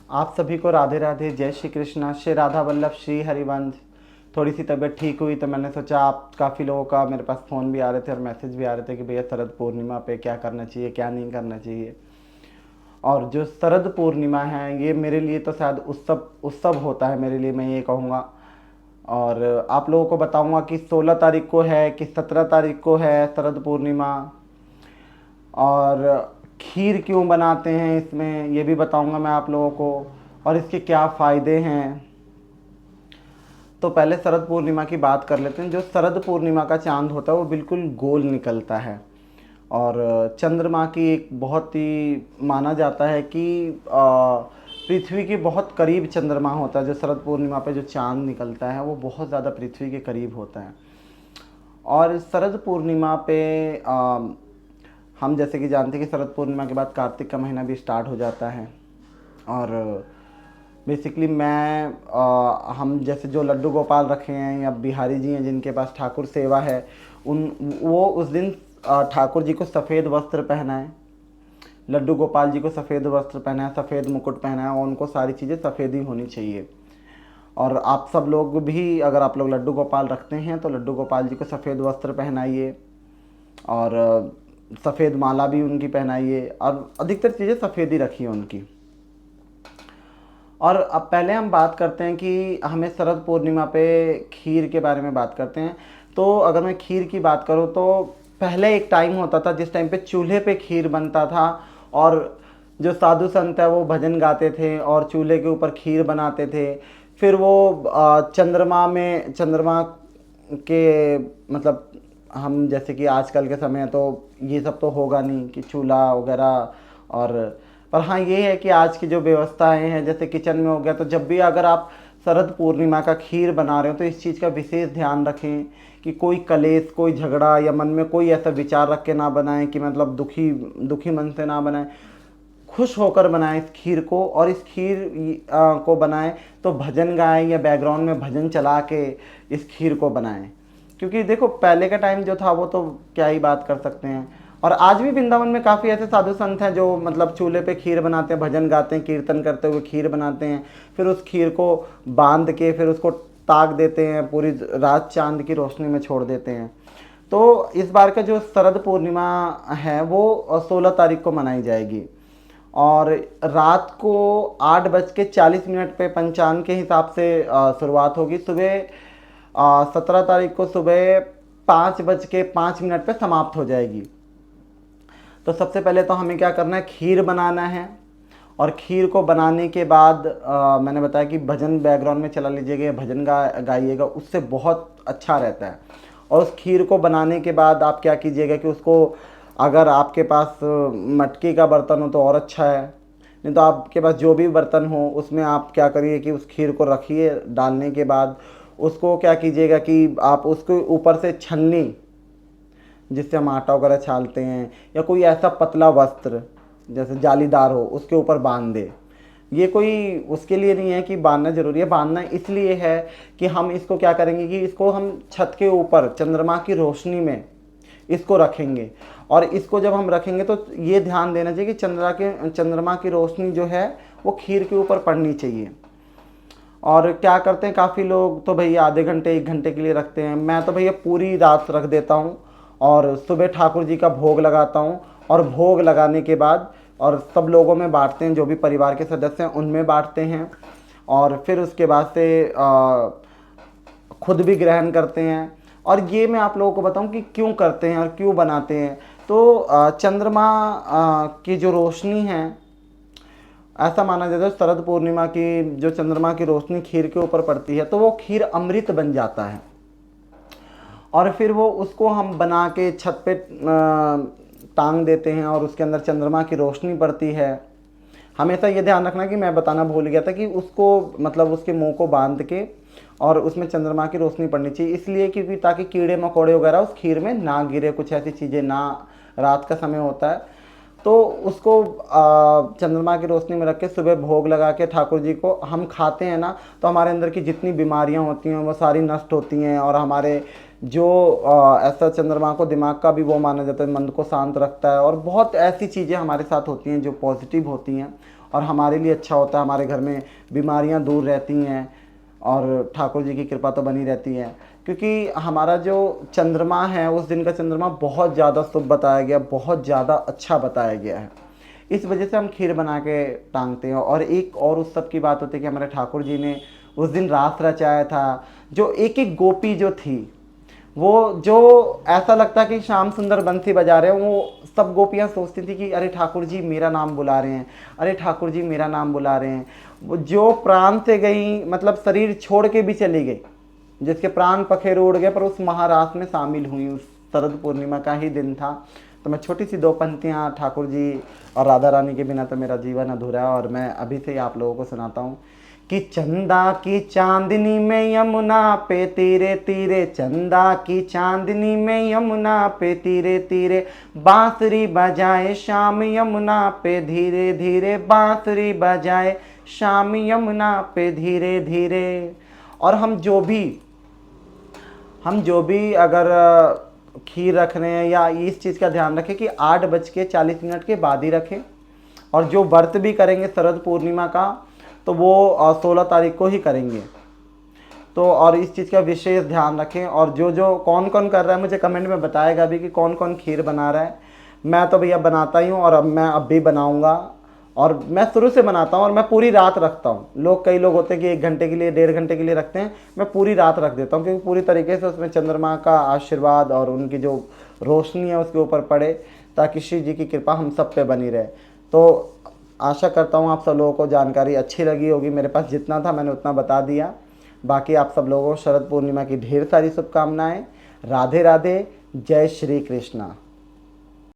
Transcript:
आप सभी को राधे राधे, जय श्री कृष्णा, श्री राधा वल्लभ, श्री हरिवंश। थोड़ी सी तबीयत ठीक हुई तो मैंने सोचा, आप काफ़ी लोगों का मेरे पास फ़ोन भी आ रहे थे और मैसेज भी आ रहे थे कि भैया शरद पूर्णिमा पे क्या करना चाहिए, क्या नहीं करना चाहिए। और जो शरद पूर्णिमा है ये मेरे लिए तो शायद उत्सव उत्सव होता है, मेरे लिए मैं ये कहूँगा। और आप लोगों को बताऊँगा कि 16 तारीख को है कि 17 तारीख को है शरद पूर्णिमा। और खीर क्यों बनाते हैं इसमें ये भी बताऊंगा मैं आप लोगों को, और इसके क्या फ़ायदे हैं। तो पहले शरद पूर्णिमा की बात कर लेते हैं। जो शरद पूर्णिमा का चांद होता है वो बिल्कुल गोल निकलता है, और चंद्रमा की एक बहुत ही माना जाता है कि पृथ्वी के बहुत करीब चंद्रमा होता है। जो शरद पूर्णिमा पे जो चांद निकलता है वो बहुत ज़्यादा पृथ्वी के करीब होता है। और शरद पूर्णिमा पे हम जैसे कि जानते हैं कि शरद पूर्णिमा के बाद कार्तिक का महीना भी स्टार्ट हो जाता है। और बेसिकली हम जैसे जो लड्डू गोपाल रखे हैं या बिहारी जी हैं जिनके पास ठाकुर सेवा है, वो उस दिन ठाकुर जी को सफ़ेद वस्त्र पहनाएं, लड्डू गोपाल जी को सफ़ेद वस्त्र पहनाएं, सफ़ेद मुकुट पहनाएं, और उनको सारी चीज़ें सफ़ेद ही होनी चाहिए। और आप सब लोग भी अगर आप लोग लड्डू गोपाल रखते हैं तो लड्डू गोपाल जी को सफ़ेद वस्त्र पहनाइए, और सफ़ेद माला भी उनकी पहनाइए, और अधिकतर चीज़ें सफ़ेद ही रखिए उनकी। और अब पहले हम बात करते हैं कि हमें शरद पूर्णिमा पे खीर के बारे में बात करते हैं। तो अगर मैं खीर की बात करूँ तो पहले एक टाइम होता था जिस टाइम पे चूल्हे पे खीर बनता था, और जो साधु संत है वो भजन गाते थे और चूल्हे के ऊपर खीर बनाते थे। फिर वो चंद्रमा के मतलब, हम जैसे कि आजकल के समय तो ये सब तो होगा नहीं कि चूल्हा वगैरह। और पर हाँ ये है कि आज की जो व्यवस्थाएं हैं जैसे किचन में हो गया, तो जब भी अगर आप शरद पूर्णिमा का खीर बना रहे हो तो इस चीज़ का विशेष ध्यान रखें कि कोई कलेश, कोई झगड़ा या मन में कोई ऐसा विचार रख के ना बनाएं कि मतलब दुखी दुखी मन से ना बनाएं। खुश होकर बनाएं इस खीर को, और इस खीर को बनाएं तो भजन गाएं या बैकग्राउंड में भजन चला के इस खीर को बनाएं। क्योंकि देखो पहले का टाइम जो था वो तो क्या ही बात कर सकते हैं। और आज भी वृंदावन में काफ़ी ऐसे साधु संत हैं जो मतलब चूल्हे पे खीर बनाते हैं, भजन गाते हैं, कीर्तन करते हुए खीर बनाते हैं, फिर उस खीर को बांध के फिर उसको ताक देते हैं, पूरी रात चांद की रोशनी में छोड़ देते हैं। तो इस बार का जो शरद पूर्णिमा है वो 16 तारीख को मनाई जाएगी, और रात को 8:40 पे पंचांग के हिसाब से शुरुआत होगी। सुबह 17 तारीख को सुबह 5:05 पे समाप्त हो जाएगी। तो सबसे पहले तो हमें क्या करना है, खीर बनाना है। और खीर को बनाने के बाद मैंने बताया कि भजन बैकग्राउंड में चला लीजिएगा या भजन गाइएगा, उससे बहुत अच्छा रहता है। और उस खीर को बनाने के बाद आप क्या कीजिएगा कि उसको, अगर आपके पास मटके का बर्तन हो तो और अच्छा है, नहीं तो आपके पास जो भी बर्तन हो उसमें आप क्या करिए कि उस खीर को रखिए। डालने के बाद उसको क्या कीजिएगा कि आप उसके ऊपर से छन्नी, जिससे हम आटा वगैरह छालते हैं, या कोई ऐसा पतला वस्त्र जैसे जालीदार हो उसके ऊपर बांध दे। ये कोई उसके लिए नहीं है कि बांधना ज़रूरी है, बांधना इसलिए है कि हम इसको क्या करेंगे कि इसको हम छत के ऊपर चंद्रमा की रोशनी में इसको रखेंगे। और इसको जब हम रखेंगे तो ये ध्यान देना चाहिए कि चंद्रमा की रोशनी जो है वो खीर के ऊपर पड़नी चाहिए। और क्या करते हैं काफ़ी लोग तो भैया आधे घंटे 1 घंटे के लिए रखते हैं, मैं तो भैया पूरी रात रख देता हूँ, और सुबह ठाकुर जी का भोग लगाता हूँ। और भोग लगाने के बाद और सब लोगों में बांटते हैं, जो भी परिवार के सदस्य हैं उनमें बांटते हैं। और फिर उसके बाद से खुद भी ग्रहण करते हैं। और ये मैं आप लोगों को बताऊं कि क्यों करते हैं और क्यों बनाते हैं। तो चंद्रमा की जो रोशनी है, ऐसा माना जाता है शरद पूर्णिमा की जो चंद्रमा की रोशनी खीर के ऊपर पड़ती है तो वो खीर अमृत बन जाता है। और फिर वो उसको हम बना के छत पे टांग देते हैं, और उसके अंदर चंद्रमा की रोशनी पड़ती है। हमेशा ये ध्यान रखना कि मैं बताना भूल गया था कि उसको मतलब उसके मुंह को बांध के और उसमें चंद्रमा की रोशनी पड़नी चाहिए, इसलिए क्योंकि ताकि कीड़े मकोड़े वगैरह उस खीर में ना गिरे, कुछ ऐसी चीज़ें ना। रात का समय होता है तो उसको चंद्रमा की रोशनी में रख के सुबह भोग लगा के ठाकुर जी को हम खाते हैं ना, तो हमारे अंदर की जितनी बीमारियां होती हैं वो सारी नष्ट होती हैं। और हमारे जो ऐसा चंद्रमा को दिमाग का भी वो माना जाता है, मन को शांत रखता है, और बहुत ऐसी चीज़ें हमारे साथ होती हैं जो पॉजिटिव होती हैं। और हमारे लिए अच्छा होता है, हमारे घर में बीमारियां दूर रहती हैं और ठाकुर जी की कृपा तो बनी रहती है। क्योंकि हमारा जो चंद्रमा है, उस दिन का चंद्रमा बहुत ज़्यादा शुभ बताया गया, बहुत ज़्यादा अच्छा बताया गया है। इस वजह से हम खीर बना के टांगते हैं। और एक और उत्सव की बात होती है कि हमारे ठाकुर जी ने उस दिन रास रचाया था। जो एक एक गोपी जो थी, वो जो ऐसा लगता कि श्याम सुंदर बंसी बजा रहे हैं, वो सब गोपियाँ सोचती थी कि अरे ठाकुर जी मेरा नाम बुला रहे हैं, अरे ठाकुर जी मेरा नाम बुला रहे हैं। वो जो प्राण से गई, मतलब शरीर छोड़ के भी चली गई, जिसके प्राण पखेरु उड़ गए, पर उस महारास में शामिल हुई। उस शरद पूर्णिमा का ही दिन था। तो मैं छोटी सी 2 पंक्तियाँ ठाकुर जी और राधा रानी के बिना तो मेरा जीवन अधूरा है, और मैं अभी से ही आप लोगों को सुनाता हूँ कि चंदा की चांदनी में यमुना पे तीरे तीरे, चंदा की चांदनी में यमुना पे तीरे तीरे, बांसुरी बजाए श्याम यमुना पे धीरे धीरे, बांसुरी बजाए श्याम यमुना पे धीरे धीरे। और हम जो भी अगर खीर रख रहे हैं या इस चीज़ का ध्यान रखें कि 8:40 के बाद ही रखें। और जो व्रत भी करेंगे शरद पूर्णिमा का, तो वो 16 तारीख को ही करेंगे। तो और इस चीज़ का विशेष ध्यान रखें। और जो जो कौन कौन कर रहा है मुझे कमेंट में बताएगा भी कि कौन कौन खीर बना रहा है। मैं तो भैया बनाता ही हूँ, और अब भी बनाऊँगा। और मैं शुरू से बनाता हूँ, और मैं पूरी रात रखता हूँ। कई लोग होते हैं कि 1 घंटे के लिए, 1.5 घंटे के लिए रखते हैं, मैं पूरी रात रख देता हूँ, क्योंकि पूरी तरीके से उसमें चंद्रमा का आशीर्वाद और उनकी जो रोशनी है उसके ऊपर पड़े, ताकि शिव जी की कृपा हम सब पे बनी रहे। तो आशा करता हूँ आप सब लोगों को जानकारी अच्छी लगी होगी। मेरे पास जितना था मैंने उतना बता दिया। बाकी आप सब लोगों को शरद पूर्णिमा की ढेर सारी शुभकामनाएं। राधे राधे, जय श्री कृष्णा।